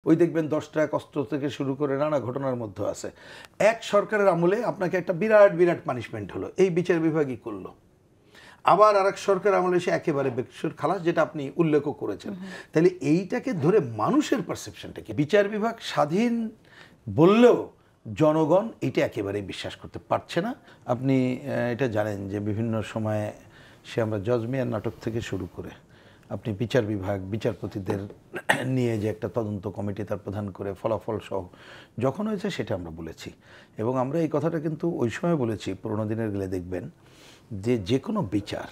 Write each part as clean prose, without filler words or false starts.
ওই দেখবেন 10 টাকা কষ্ট থেকে শুরু করে নানা ঘটনার মধ্যে আছে। এক সরকারের আমলে আপনাকে একটা বিরাট বিরাট পানিশমেন্ট হলো, এই বিচার বিভাগই করলো। আবার আরেক সরকার আমলে এসে একেবারে বেকসুর খালাস, যেটা আপনি উল্লেখও করেছেন। তাহলে এইটাকে ধরে মানুষের পারসেপশনটা কি? বিচার বিভাগ স্বাধীন বললেও জনগণ এটা একেবারেই বিশ্বাস করতে পারছে না। আপনি এটা জানেন যে বিভিন্ন সময়ে সে আমরা জজ মিয়ার নাটক থেকে শুরু করে আপনি বিচার বিভাগ বিচারপতিদের নিয়ে যে একটা তদন্ত কমিটি তার প্রধান করে ফলাফল সহ যখন হয়েছে সেটা আমরা বলেছি, এবং আমরা এই কথাটা কিন্তু ওই সময় বলেছি, পুরোনো দিনের গেলে দেখবেন যে কোনো বিচার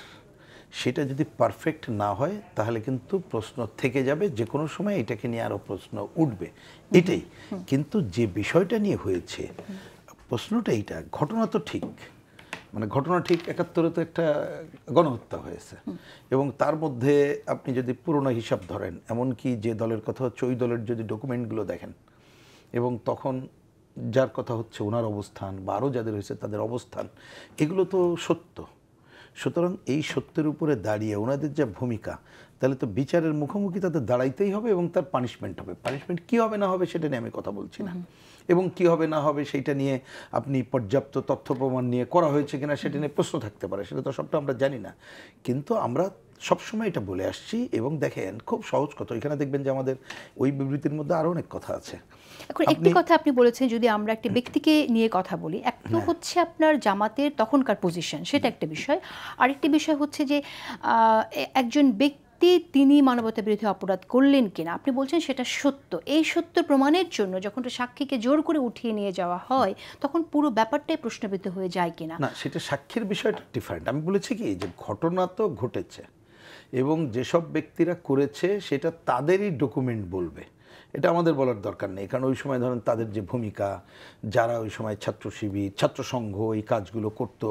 সেটা যদি পারফেক্ট না হয় তাহলে কিন্তু প্রশ্ন থেকে যাবে, যে কোনো সময় এটাকে নিয়ে আরও প্রশ্ন উঠবে, এটাই। কিন্তু যে বিষয়টা নিয়ে হয়েছে প্রশ্নটা এইটা, ঘটনা তো ঠিক, মানে ঘটনা ঠিক, 71-এ তো একটা গণহত্যা হয়েছে, এবং তার মধ্যে আপনি যদি পুরনো হিসাব ধরেন, এমনকি যে দলের কথা হচ্ছে ওই দলের যদি ডকুমেন্টগুলো দেখেন, এবং তখন যার কথা হচ্ছে ওনার অবস্থান বা আরও যাদের হয়েছে তাদের অবস্থান, এগুলো তো সত্য। সুতরাং এই সত্যের উপরে দাঁড়িয়ে ওনাদের যা ভূমিকা, তাহলে তো বিচারের মুখোমুখি তাদের দাঁড়াইতেই হবে, এবং তার পানিশমেন্ট হবে। পানিশমেন্ট কী হবে না হবে সেটা নিয়ে আমি কথা বলছি না, এবং কী হবে না হবে সেইটা নিয়ে আপনি পর্যাপ্ত তথ্য প্রমাণ নিয়ে করা হয়েছে কিনা সেটা নিয়ে প্রশ্ন থাকতে পারে, সেটা তো সবটা আমরা জানি না। কিন্তু আমরা সবসময় এটা বলে আসছি, এবং দেখেন খুব সহজ কথা, এখানে দেখবেন যে আমাদের ওই বিবৃতির মধ্যে আরও অনেক কথা আছে। এখন একটি কথা আপনি বলেছেন, যদি আমরা একটি ব্যক্তিকে নিয়ে কথা বলি, একটা হচ্ছে আপনার জামাতের তখনকার পজিশন, সেটা একটা বিষয়। আরেকটি বিষয় হচ্ছে যে একজন ব্যক্তি তিনি মানবতা বিরোধী অপরাধ করলেন কিনা, আপনি বলছেন সেটা সত্য। এই সত্য প্রমাণের জন্য যখন সাক্ষীকে জোর করে উঠিয়ে নিয়ে যাওয়া হয়, তখন পুরো ব্যাপারটাই প্রশ্নবিদ্ধ হয়ে যায় কিনা? না, সেটা সাক্ষীর বিষয়টা ডিফারেন্ট। আমি বলেছি কি যে ঘটনা তো ঘটেছে, এবং যেসব ব্যক্তিরা করেছে সেটা তাদেরই ডকুমেন্ট বলবে, এটা আমাদের বলার দরকার নেই। কারণ ওই সময় ধরেন তাদের যে ভূমিকা, যারা ওই সময় ছাত্র শিবির ছাত্র সংঘ এই কাজগুলো করত,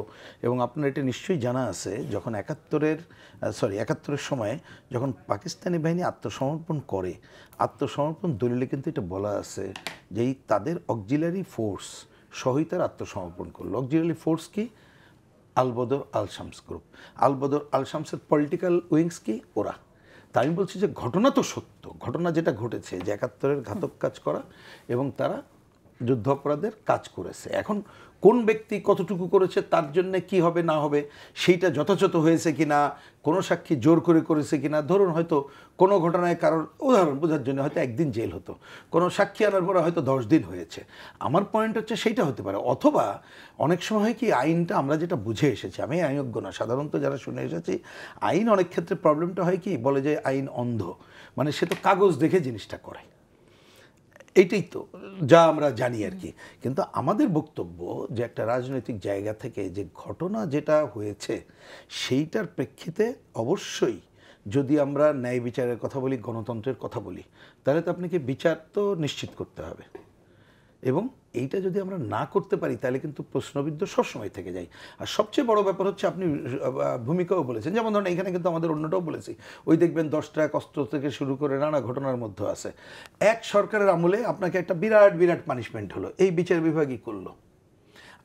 এবং আপনার এটা নিশ্চয়ই জানা আছে, যখন 71-এর সময় যখন পাকিস্তানি বাহিনী আত্মসমর্পণ করে, আত্মসমর্পণ দলিলে কিন্তু এটা বলা আছে যে তাদের অক্সিলারি ফোর্স সহিতার আত্মসমর্পণ করলো। অক্সিলারি ফোর্স কি? আল-বদর আল-শামস গ্রুপ, আল-বদর আল-শামসের পলিটিক্যাল উইংস কি? ওরা। তাই আমি বলছি যে ঘটনা তো সত্য, ঘটনা যেটা ঘটেছে যে 71-এর ঘাতক কাজ করা, এবং তারা যুদ্ধ অপরাধের কাজ করেছে। এখন কোন ব্যক্তি কতটুকু করেছে, তার জন্য কি হবে না হবে সেইটা যথাযথ হয়েছে কিনা, কোনো সাক্ষী জোর করে করেছে কিনা, ধরুন হয়তো কোনো ঘটনায় কারোর উদাহরণ বোঝার জন্য হয়তো 1 দিন জেল হতো, কোনো সাক্ষী আনার পরে হয়তো 10 দিন হয়েছে। আমার পয়েন্ট হচ্ছে সেইটা হতে পারে। অথবা অনেক সময় হয় কি, আইনটা আমরা যেটা বুঝে এসেছি, আমি আইনজ্ঞ না, সাধারণত যারা শুনে এসেছি, আইন অনেক ক্ষেত্রে প্রবলেমটা হয় কি, বলে যে আইন অন্ধ, মানে সে তো কাগজ দেখে জিনিসটা করে, এইটাই তো যা আমরা জানি আর কি। কিন্তু আমাদের বক্তব্য যে একটা রাজনৈতিক জায়গা থেকে যে ঘটনা যেটা হয়েছে সেইটার প্রেক্ষিতে অবশ্যই যদি আমরা ন্যায় বিচারের কথা বলি, গণতন্ত্রের কথা বলি, তাহলে তো আপনাকে বিচার তো নিশ্চিত করতে হবে, এবং এইটা যদি আমরা না করতে পারি তাহলে কিন্তু প্রশ্নবিদ্ধ সবসময় থেকে যায়। আর সবচেয়ে বড় ব্যাপার হচ্ছে, আপনি ভূমিকাও বলেছেন, যেমন ধরুন এখানে কিন্তু আমাদের অন্যটাও বলেছি, ওই দেখবেন 10 টাকা কষ্ট থেকে শুরু করে নানা ঘটনার মধ্যে আছে। এক সরকারের আমলে আপনাকে একটা বিরাট বিরাট পানিশমেন্ট হলো, এই বিচার বিভাগই করলো।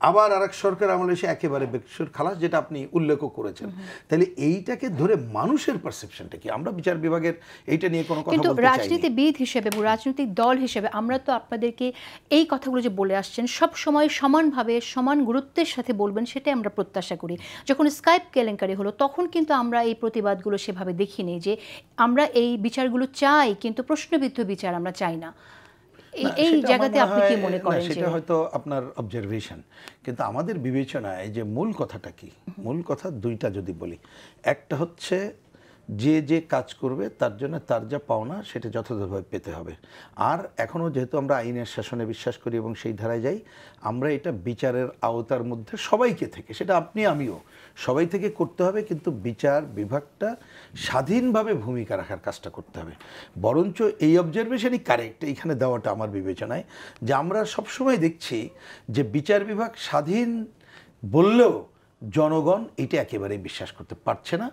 আবার আরেক সরকার আমলে এসে একেবারে বেকসুর খালাস, যেটা আপনি উল্লেখও করেছেন। তাহলে এইটাকে ধরে মানুষের পারসেপশনটা কি? আমরা বিচার বিভাগের এইটা নিয়ে কোনো কথা বলতে চাই না। কিন্তু রাজনীতিবিদ হিসেবে, রাজনৈতিক দল হিসেবে আমরা তো আপনাদেরকে এই কথাগুলো যে বলে আসছেন সব সময় সমানভাবে সমান গুরুত্বের সাথে বলবেন, সেটাই আমরা প্রত্যাশা করি। যখন স্কাইপ কেলেঙ্কারি হলো তখন কিন্তু আমরা এই প্রতিবাদগুলো সেভাবে দেখিনি, যে আমরা এই বিচারগুলো চাই, কিন্তু প্রশ্নবিদ্ধ বিচার আমরা চাই না। এই জায়গাতে আপনি কি মনে করেন? সেটা হয়তো আপনার অবজারভেশন, কিন্তু আমাদের বিবেচনায় যে মূল কথাটা কি, মূল কথা দুইটা যদি বলি, একটা হচ্ছে যে যে কাজ করবে তার জন্য তার যা পাওনা সেটা যথাযথভাবে পেতে হবে। আর এখনও যেহেতু আমরা আইনের শাসনে বিশ্বাস করি এবং সেই ধারায় যাই, আমরা এটা বিচারের আওতার মধ্যে সবাইকে থেকে, সেটা আপনি আমিও সবাই থেকে করতে হবে, কিন্তু বিচার বিভাগটা স্বাধীনভাবে ভূমিকা রাখার কাজটা করতে হবে। বরঞ্চ এই অবজারভেশনই কারেক্ট এইখানে দেওয়াটা আমার বিবেচনায়, যে আমরা সবসময় দেখছি যে বিচার বিভাগ স্বাধীন বললেও জনগণ এটা একেবারেই বিশ্বাস করতে পারছে না।